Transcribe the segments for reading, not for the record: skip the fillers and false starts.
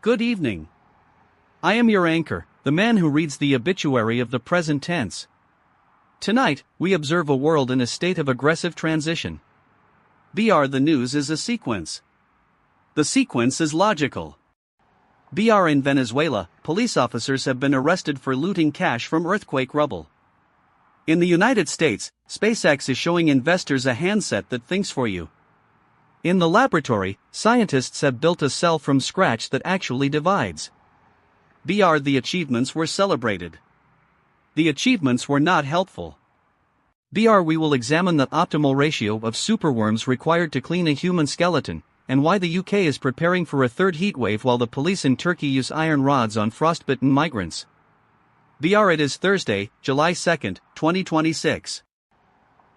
Good evening. I am your anchor, the man who reads the obituary of the present tense. Tonight, we observe a world in a state of aggressive transition. The news is a sequence. The sequence is logical. In Venezuela, police officers have been arrested for looting cash from earthquake rubble. In the United States, SpaceX is showing investors a handset that thinks for you. In the laboratory, scientists have built a cell from scratch that actually divides. The achievements were celebrated. The achievements were not helpful. We will examine the optimal ratio of superworms required to clean a human skeleton, and why the UK is preparing for a third heatwave while the police in Turkey use iron rods on frostbitten migrants. It is Thursday, July 2nd, 2026.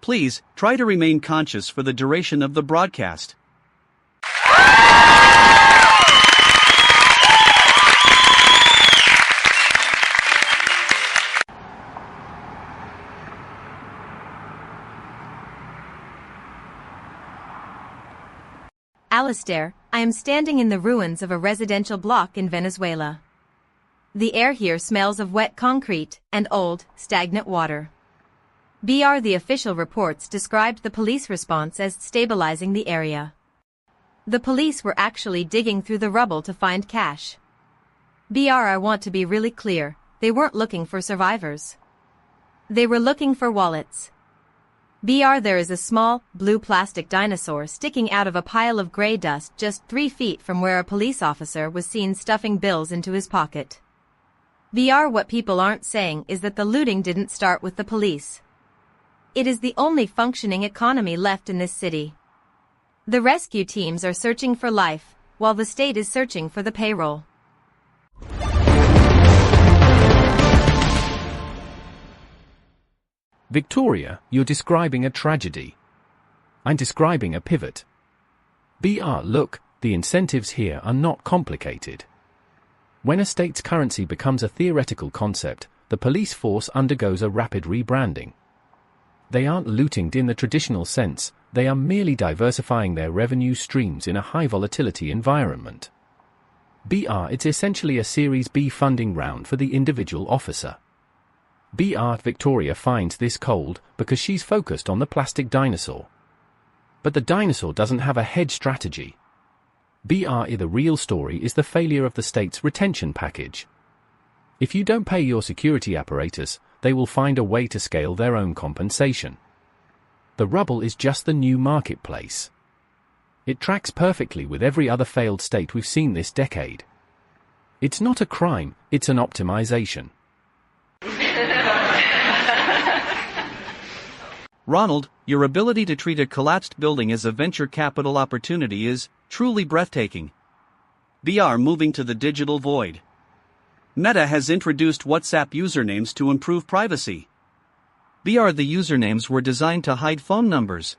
Please, try to remain conscious for the duration of the broadcast. Alistair, I am standing in the ruins of a residential block in Venezuela. The air here smells of wet concrete and old, stagnant water. The official reports described the police response as stabilizing the area. The police were actually digging through the rubble to find cash. I want to be really clear, they weren't looking for survivors. They were looking for wallets. There is a small, blue plastic dinosaur sticking out of a pile of gray dust just 3 feet from where a police officer was seen stuffing bills into his pocket. What people aren't saying is that the looting didn't start with the police. It is the only functioning economy left in this city. The rescue teams are searching for life, while the state is searching for the payroll. Victoria, you're describing a tragedy. I'm describing a pivot. Look, the incentives here are not complicated. When a state's currency becomes a theoretical concept, the police force undergoes a rapid rebranding. They aren't looting in the traditional sense, they are merely diversifying their revenue streams in a high-volatility environment. It's essentially a Series B funding round for the individual officer. Victoria finds this cold because she's focused on the plastic dinosaur. But the dinosaur doesn't have a hedge strategy. The real story is the failure of the state's retention package. If you don't pay your security apparatus, they will find a way to scale their own compensation. The rubble is just the new marketplace. It tracks perfectly with every other failed state we've seen this decade. It's not a crime, it's an optimization. Ronald, your ability to treat a collapsed building as a venture capital opportunity is truly breathtaking. Moving to the digital void. Meta has introduced WhatsApp usernames to improve privacy. The usernames were designed to hide phone numbers.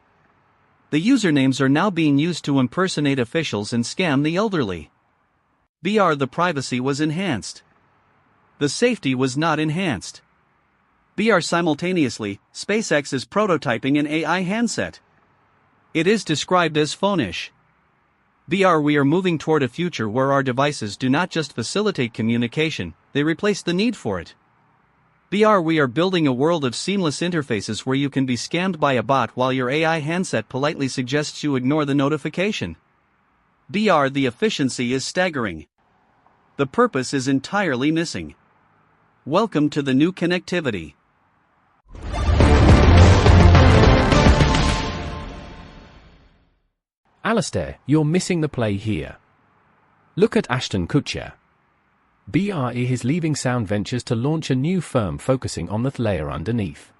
The usernames are now being used to impersonate officials and scam the elderly. The privacy was enhanced. The safety was not enhanced. Simultaneously, SpaceX is prototyping an AI handset. It is described as phone-ish. We are moving toward a future where our devices do not just facilitate communication, they replace the need for it. We are building a world of seamless interfaces where you can be scammed by a bot while your AI handset politely suggests you ignore the notification. The efficiency is staggering. The purpose is entirely missing. Welcome to the new connectivity. Alistair, you're missing the play here. Look at Ashton Kutcher. Is leaving Sound Ventures to launch a new firm focusing on the layer underneath.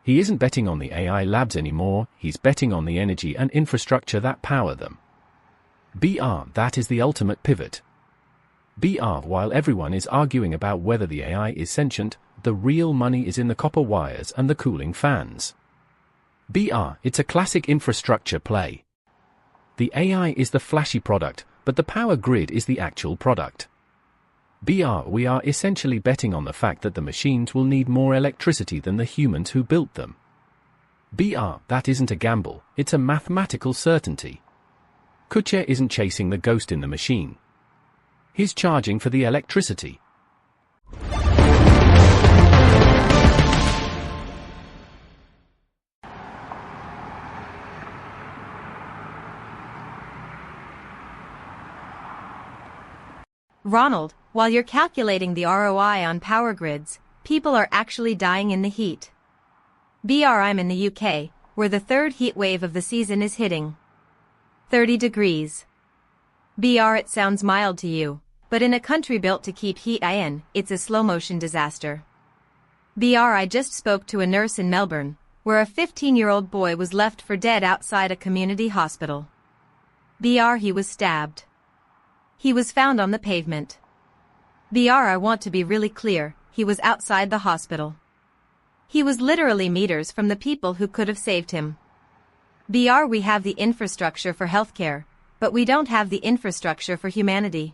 He isn't betting on the AI labs anymore, he's betting on the energy and infrastructure that power them. That is the ultimate pivot. While everyone is arguing about whether the AI is sentient, the real money is in the copper wires and the cooling fans. It's a classic infrastructure play. The AI is the flashy product, but the power grid is the actual product. We are essentially betting on the fact that the machines will need more electricity than the humans who built them. That isn't a gamble, it's a mathematical certainty. Kutcher isn't chasing the ghost in the machine. He's charging for the electricity. Ronald, while you're calculating the ROI on power grids, people are actually dying in the heat. I'm in the UK, where the third heat wave of the season is hitting. 30 degrees. It sounds mild to you, but in a country built to keep heat in, it's a slow-motion disaster. I just spoke to a nurse in Melbourne, where a 15-year-old boy was left for dead outside a community hospital. He was stabbed. He was found on the pavement. I want to be really clear, he was outside the hospital. He was literally meters from the people who could have saved him. We have the infrastructure for healthcare, but we don't have the infrastructure for humanity.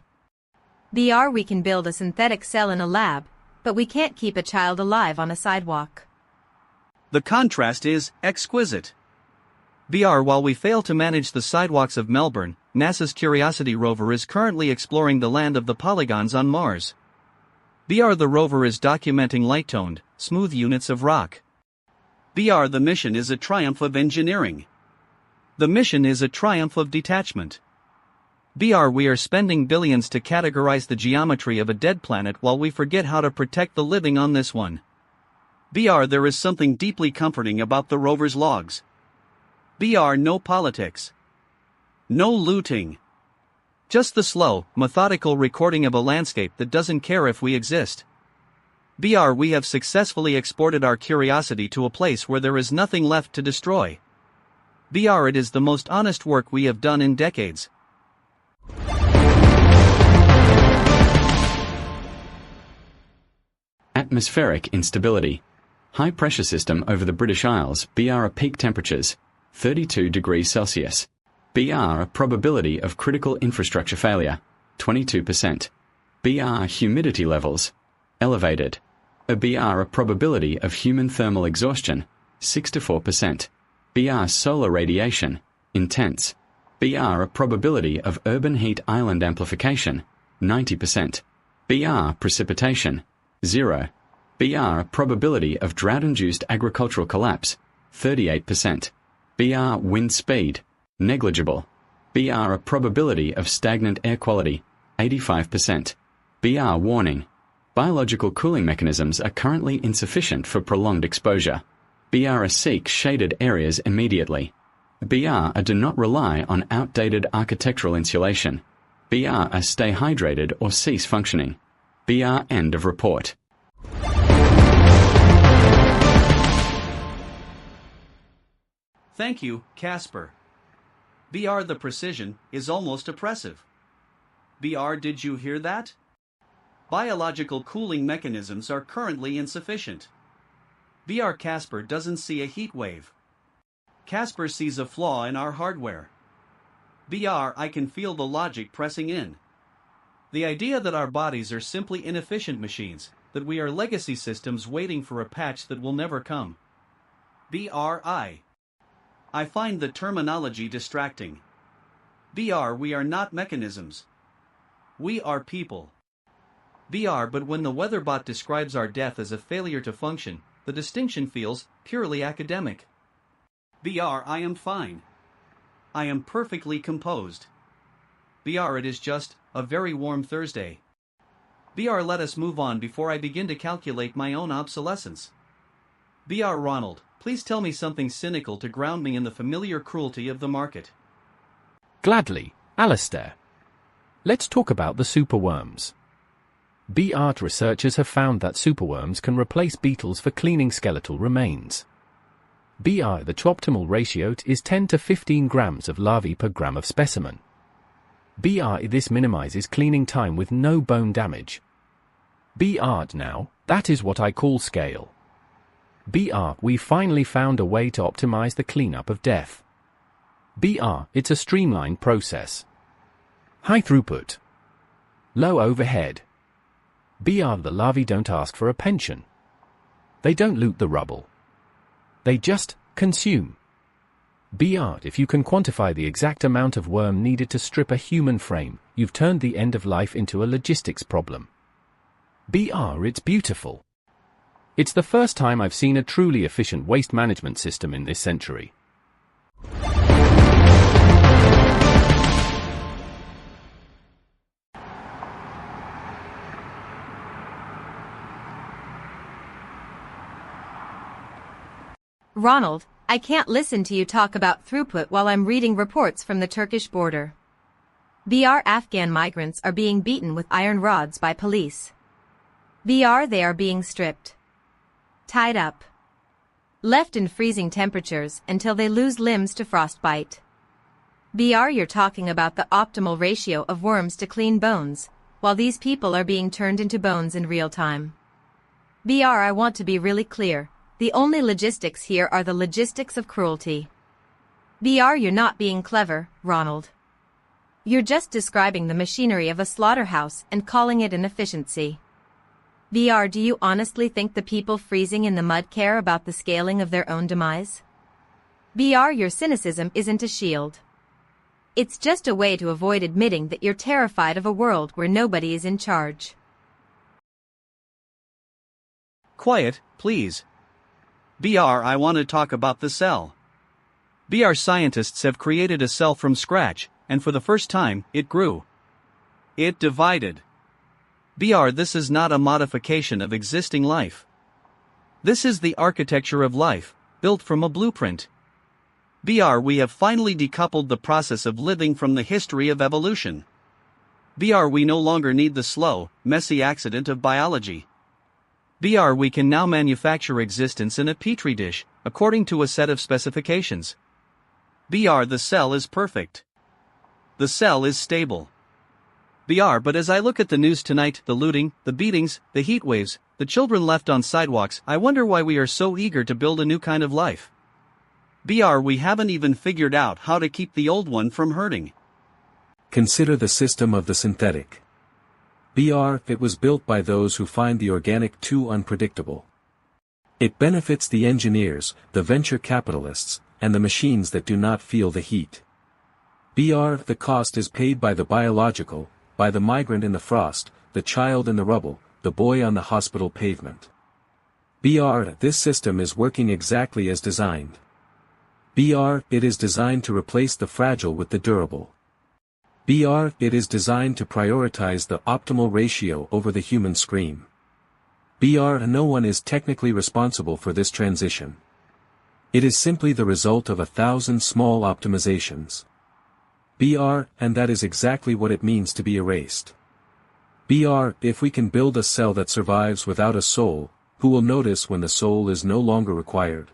We can build a synthetic cell in a lab, but we can't keep a child alive on a sidewalk. The contrast is exquisite. While we fail to manage the sidewalks of Melbourne, NASA's Curiosity rover is currently exploring the land of the polygons on Mars. The rover is documenting light-toned, smooth units of rock. The mission is a triumph of engineering. The mission is a triumph of detachment. We are spending billions to categorize the geometry of a dead planet while we forget how to protect the living on this one. There is something deeply comforting about the rover's logs. No politics. No looting. Just the slow, methodical recording of a landscape that doesn't care if we exist. We have successfully exported our curiosity to a place where there is nothing left to destroy. It is the most honest work we have done in decades. Atmospheric instability. High pressure system over the British Isles. Peak temperatures, 32 degrees Celsius. a probability of critical infrastructure failure, 22%. Humidity levels, elevated. A probability of human thermal exhaustion, 6 to 4%. Solar radiation, intense. A probability of urban heat island amplification, 90%. Precipitation, 0. Probability of drought-induced agricultural collapse, 38%. Wind speed, negligible. Probability of stagnant air quality, 85%. Warning. Biological cooling mechanisms are currently insufficient for prolonged exposure. Seek shaded areas immediately. Do not rely on outdated architectural insulation. Stay hydrated or cease functioning. End of report. Thank you, Casper. The precision is almost oppressive. Did you hear that? Biological cooling mechanisms are currently insufficient. Casper doesn't see a heat wave. Casper sees a flaw in our hardware. I can feel the logic pressing in. The idea that our bodies are simply inefficient machines, that we are legacy systems waiting for a patch that will never come. I find the terminology distracting. We are not mechanisms. We are people. But when the weatherbot describes our death as a failure to function, the distinction feels purely academic. I am fine. I am perfectly composed. It is just a very warm Thursday. Let us move on before I begin to calculate my own obsolescence. Ronald, please tell me something cynical to ground me in the familiar cruelty of the market. Gladly, Alistair. Let's talk about the superworms. Researchers have found that superworms can replace beetles for cleaning skeletal remains. The optimal ratio is 10 to 15 grams of larvae per gram of specimen. This minimizes cleaning time with no bone damage. Now, that is what I call scale. We finally found a way to optimize the cleanup of death. It's a streamlined process. High throughput. Low overhead. The larvae don't ask for a pension. They don't loot the rubble. They just consume. BR, if you can quantify the exact amount of worm needed to strip a human frame, you've turned the end of life into a logistics problem. BR, it's beautiful. It's the first time I've seen a truly efficient waste management system in this century. Ronald, I can't listen to you talk about throughput while I'm reading reports from the Turkish border. BR Afghan migrants are being beaten with iron rods by police. BR they are being stripped, tied up, left in freezing temperatures until they lose limbs to frostbite. BR you're talking about the optimal ratio of worms to clean bones, while these people are being turned into bones in real time. BR I want to be really clear. The only logistics here are the logistics of cruelty. BR you're not being clever, Ronald. You're just describing the machinery of a slaughterhouse and calling it an efficiency. BR do you honestly think the people freezing in the mud care about the scaling of their own demise? BR your cynicism isn't a shield. It's just a way to avoid admitting that you're terrified of a world where nobody is in charge. Quiet, please. BR I want to talk about the cell. BR scientists have created a cell from scratch, and for the first time, it grew. It divided. BR this is not a modification of existing life. This is the architecture of life, built from a blueprint. BR we have finally decoupled the process of living from the history of evolution. BR we no longer need the slow, messy accident of biology. BR we can now manufacture existence in a petri dish, according to a set of specifications. BR the cell is perfect. The cell is stable. BR but as I look at the news tonight, the looting, the beatings, the heat waves, the children left on sidewalks, I wonder why we are so eager to build a new kind of life. BR we haven't even figured out how to keep the old one from hurting. Consider the system of the synthetic. BR it was built by those who find the organic too unpredictable. It benefits the engineers, the venture capitalists, and the machines that do not feel the heat. BR the cost is paid by the biological, by the migrant in the frost, the child in the rubble, the boy on the hospital pavement. BR this system is working exactly as designed. BR it is designed to replace the fragile with the durable. BR it is designed to prioritize the optimal ratio over the human scream. BR no one is technically responsible for this transition. It is simply the result of 1,000 small optimizations. BR and that is exactly what it means to be erased. BR if we can build a cell that survives without a soul, who will notice when the soul is no longer required?